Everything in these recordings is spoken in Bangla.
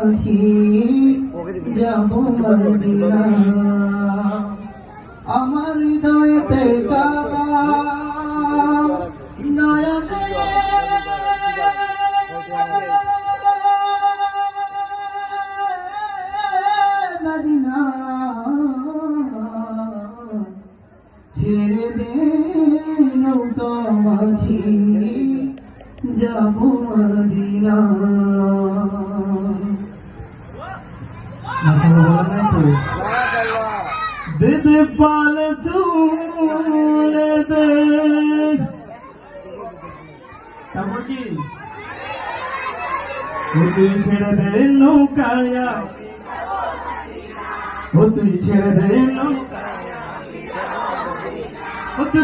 মাঝি যাব মদিনা আমার হৃদয়েতে কাবা নয়নে মদিনা ছেড়ে দে নৌকা মাঝি যাব মদিনা দে দে পাল তুলে দে তারপর কি তুই ছেড়ে দে নৌকায়া ও তুই ছেড়ে দে নৌকায়া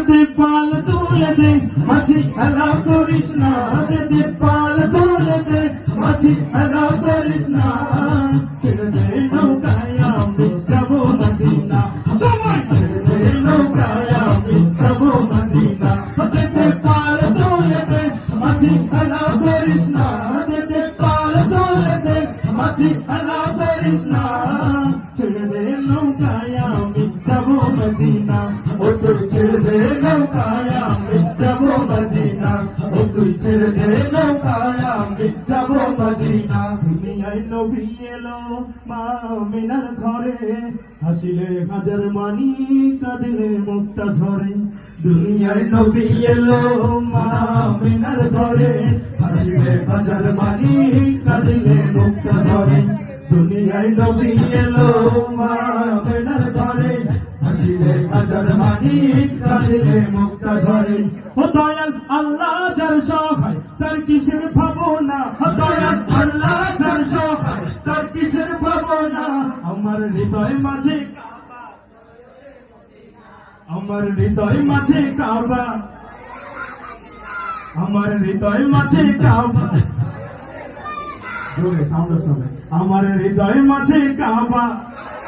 দে পাল তুলে দে মাঝি হেলা করিস না দে পাল তুলে দে মাঝি হেলা করিস না ছেড়ে দে নৌকায়া আমি যাবো মদিনা সবাই ছেড়ে দে নৌকায়া আমি যাবো মদিনা দে পাল তুলে দে মাঝি হেলা করিস না দে পাল তুলে দে মাঝি হেলা করিস না ছেড়ে দে নৌকায়া আমি যাবো মদিনা ও তুই ছেড়ে দে নৌকায়া আমি যাবো মদিনা ও তুই ছেড়ে দে নৌকায়া আমি যাবো মদিনা দুনিয়ায় নবী এলো মা আমিনার ঘরে হাসিলে হাজার মানি কাঁদিলে মুক্তা ঝরে দুনিয়ায় নবী এলো মা আমিনার ঘরে হাসিলে হাজার মানি কাঁদিলে মুক্তা ঝরে দুনিয়ায় নবী এলো মা আমিনার ঘরে হাসিলে হাজার মানি কাঁদিলে মুক্তা ঝরে ও দয়াল আল্লাহ যার সহায় তার কিসের ভাবনা ও দয়াল আল্লাহ যার সহায় তার কিসের ভাবনা আমার হৃদয় মাঝে আমার হৃদয় মাঝে কাবা আমার হৃদয় মাঝে কাবা জোরে সাউন্ড আমার হৃদয় মাঝে কাবা